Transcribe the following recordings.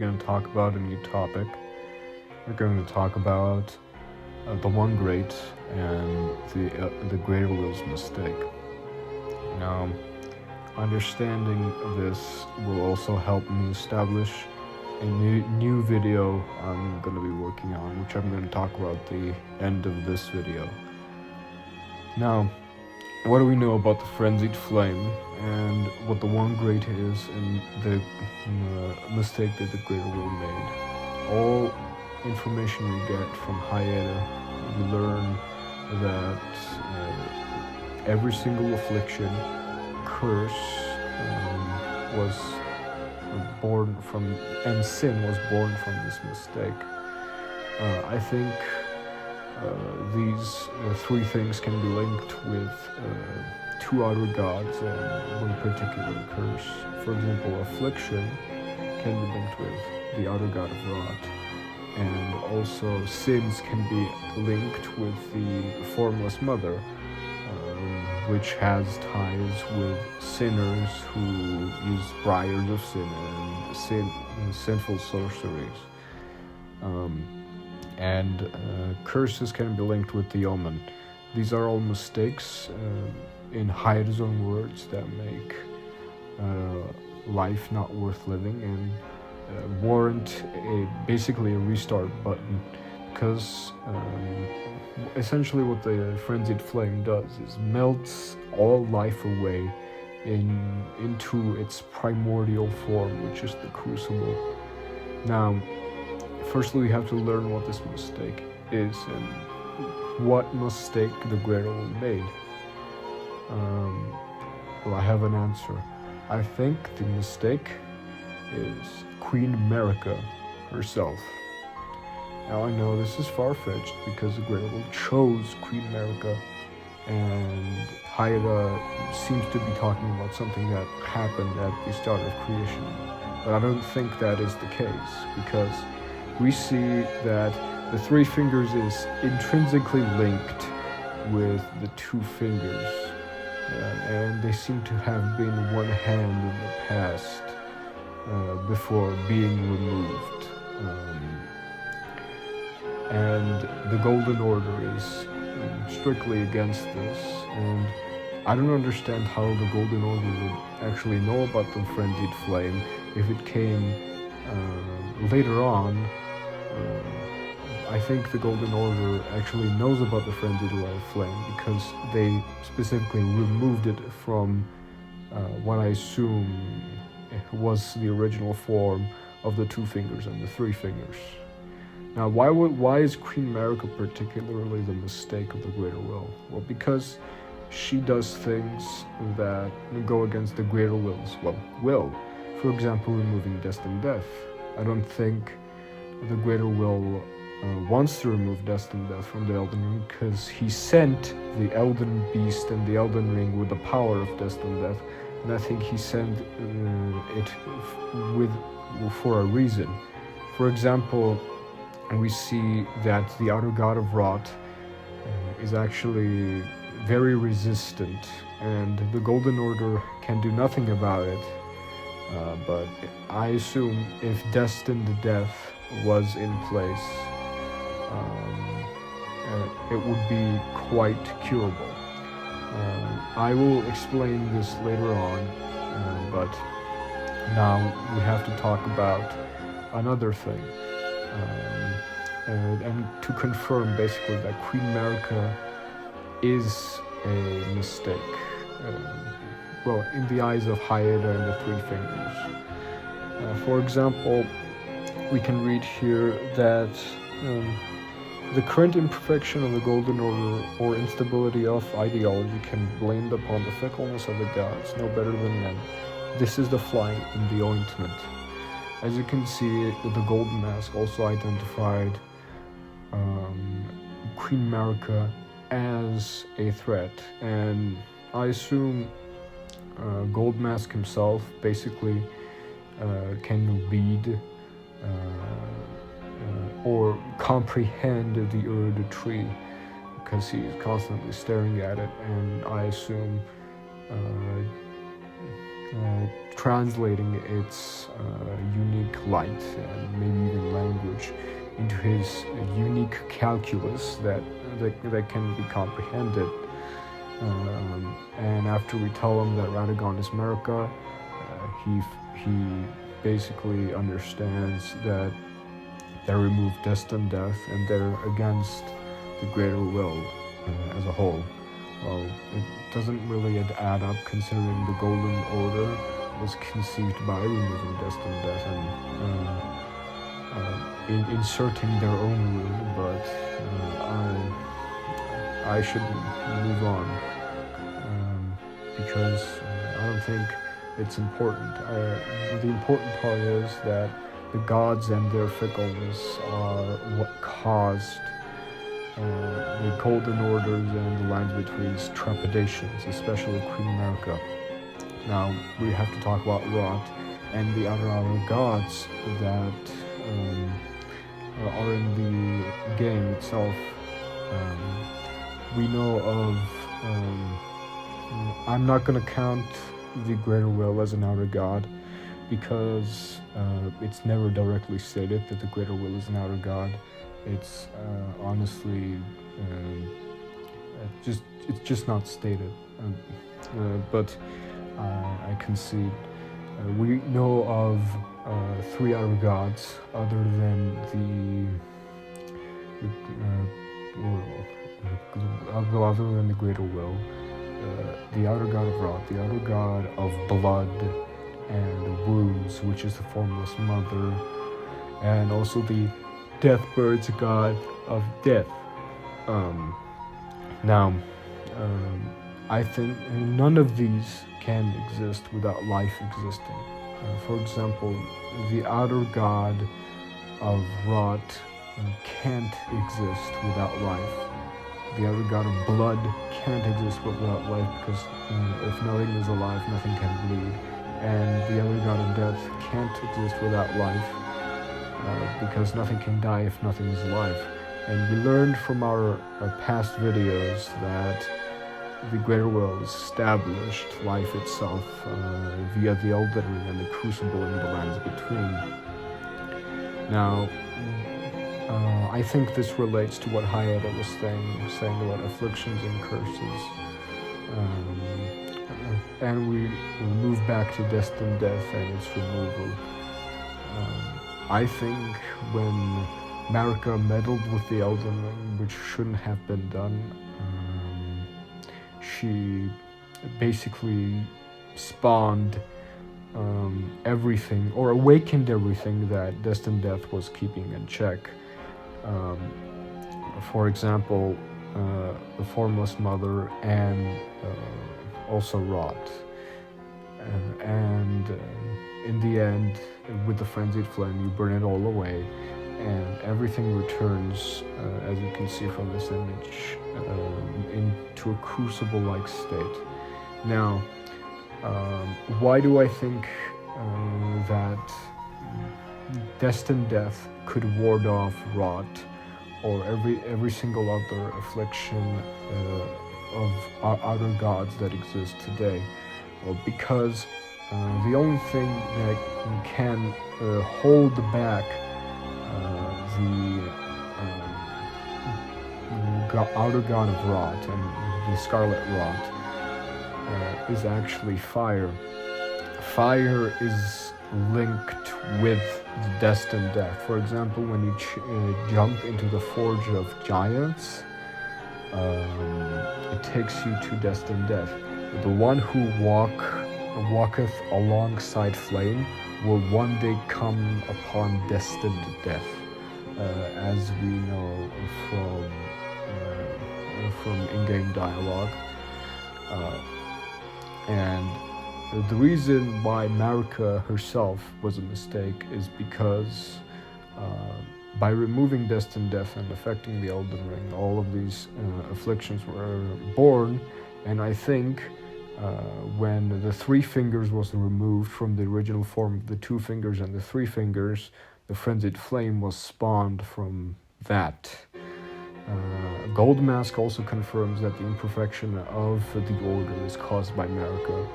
going to talk about a new topic. We're going to talk about the one great and the greater will's mistake. Now, understanding this will also help me establish a new video I'm going to be working on, which I'm going to talk about at the end of this video. Now, what do we know about the frenzied flame and what the one great is and the mistake that the greater will made? All information we get from Hayata, we learn that every single affliction, curse, was born from, and sin was born from this mistake. I think these three things can be linked with two outer gods and one particular curse. For example, affliction can be linked with the outer god of Rot, and also sins can be linked with the formless mother, which has ties with sinners who use briars of sin and sinful sorceries. And curses can be linked with the omen. These are all mistakes, in Hayata's own words, that make life not worth living and warrant basically a restart button, because essentially what the frenzied flame does is melts all life away into its primordial form, which is the Crucible. Now, firstly, we have to learn what this mistake is and what mistake the greater will made. Well, I have an answer. I think the mistake is Queen America herself. Now, I know this is far-fetched because the greater will chose Queen America, and Hayata seems to be talking about something that happened at the start of creation. But I don't think that is the case, because we see that the three fingers is intrinsically linked with the two fingers, and they seem to have been one hand in the past before being removed. And the Golden Order is strictly against this, and I don't understand how the Golden Order would actually know about the frenzied flame if it came later on. I think the Golden Order actually knows about the frenzied flame because they specifically removed it from what I assume was the original form of the two fingers and the three fingers. Now, why is Queen America particularly the mistake of the greater will? Well, because she does things that go against the greater will's will. For example, removing death and death. I don't think the greater will wants to remove death and death from the Elden Ring, because he sent the Elden Beast and the Elden Ring with the power of death and death, and I think he sent it for a reason. For example, we see that the outer god of Rot is actually very resistant, and the Golden Order can do nothing about it. But I assume if Destined Death was in place, it would be quite curable. I will explain this later on, but now we have to talk about another thing. And to confirm basically that Queen America is a mistake. Well, in the eyes of Hayata and the three fingers. For example, we can read here that the current imperfection of the Golden Order or instability of ideology can be blamed upon the fickleness of the gods, no better than men. This is the fly in the ointment. As you can see, the Golden Mask also identified Queen America as a threat, and I assume Gold Mask himself basically can read or comprehend the Erd tree, because he's constantly staring at it, and I assume translating its unique light and maybe even language into his unique calculus that can be comprehended. And after we tell him that Radagon is America, he basically understands that they remove destined death and they're against the greater will as a whole. Well, it doesn't really add up considering the Golden Order was conceived by removing destined death and inserting their own rule, but I should move on because I don't think it's important. The important part is that the gods and their fickleness are what caused the Golden Orders and the Lands Between's trepidations, especially Queen America. Now, we have to talk about Rot and the other gods that are in the game itself. We know of... I'm not going to count the Greater Will as an outer god because it's never directly stated that the Greater Will is an outer god. It's honestly it's just not stated. But I concede. We know of 3 outer gods other than the Greater Will. The outer god of Rot, the outer god of blood and wounds, which is the Formless Mother, and also the Deathbird's god of death. I think none of these can exist without life existing. For example, the outer god of Rot can't exist without life. The outer god of blood can't exist without life because if nothing is alive, nothing can bleed. And the outer god of death can't exist without life because nothing can die if nothing is alive. And we learned from our past videos that the Greater Will established life itself via the Elden Ring and the Crucible in the Lands Between. Now, I think this relates to what Hayata was saying about afflictions and curses. And we move back to destined death and its removal. I think when Marika meddled with the Elden Ring, which shouldn't have been done, she basically spawned everything, or awakened everything that destined death was keeping in check. For example, the Formless Mother and also Rot. And in the end, with the Frenzied Flame, you burn it all away, and everything returns, as you can see from this image, into a crucible-like state. Now, why do I think that destined death could ward off Rot or every single other affliction of other gods that exist today? Well, because the only thing that can hold back the outer god of Rot and the Scarlet Rot is actually fire. Fire is linked with the destined death. For example, when you jump into the Forge of Giants, it takes you to destined death. The one who walketh alongside flame will one day come upon destined death, as we know from in-game dialogue. And the reason why Marika herself was a mistake is because by removing destined death and affecting the Elden Ring, all of these afflictions were born. And I think when the 3 fingers was removed from the original form of the 2 fingers and the 3 fingers, the Frenzied Flame was spawned from that. Gold Mask also confirms that the imperfection of the Order is caused by Marika.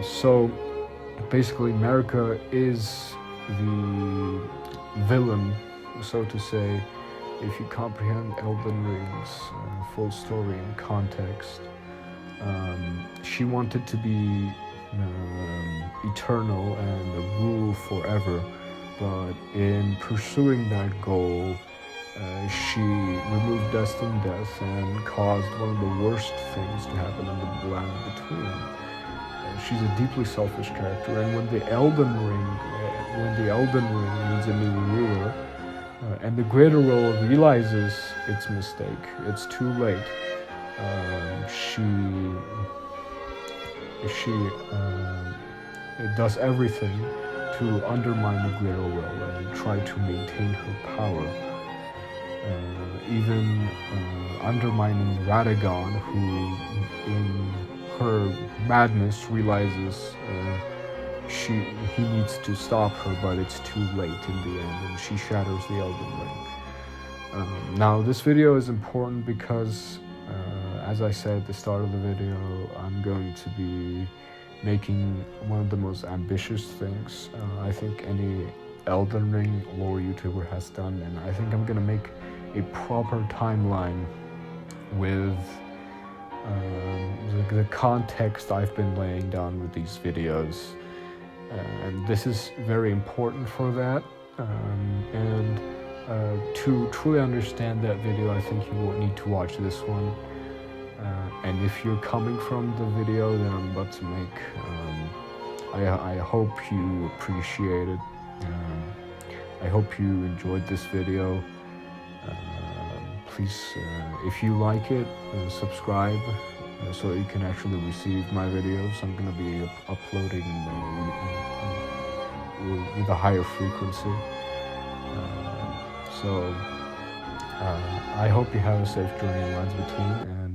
So basically, America is the villain, so to say, if you comprehend Elden Ring's full story and context. She wanted to be eternal and rule forever, but in pursuing that goal, she removed Destined Death and caused one of the worst things to happen in the land between. She's a deeply selfish character, and when the Elden Ring needs a new ruler, and the Greater World realizes its mistake, it's too late. She does everything to undermine the Greater Will and try to maintain her power. Even undermining Radagon, who in her madness realizes he needs to stop her, but it's too late in the end, and she shatters the Elden Ring. Now, this video is important because, as I said at the start of the video, I'm going to be making one of the most ambitious things I think any Elden Ring lore YouTuber has done, and I think I'm gonna make a proper timeline with the context I've been laying down with these videos, and this is very important for that. And to truly understand that video, I think you will need to watch this one. And if you're coming from the video that I'm about to make, I hope you appreciate it. I hope you enjoyed this video. Please, if you like it, subscribe so you can actually receive my videos. I'm going to be uploading with a higher frequency. So I hope you have a safe journey in Lands Between.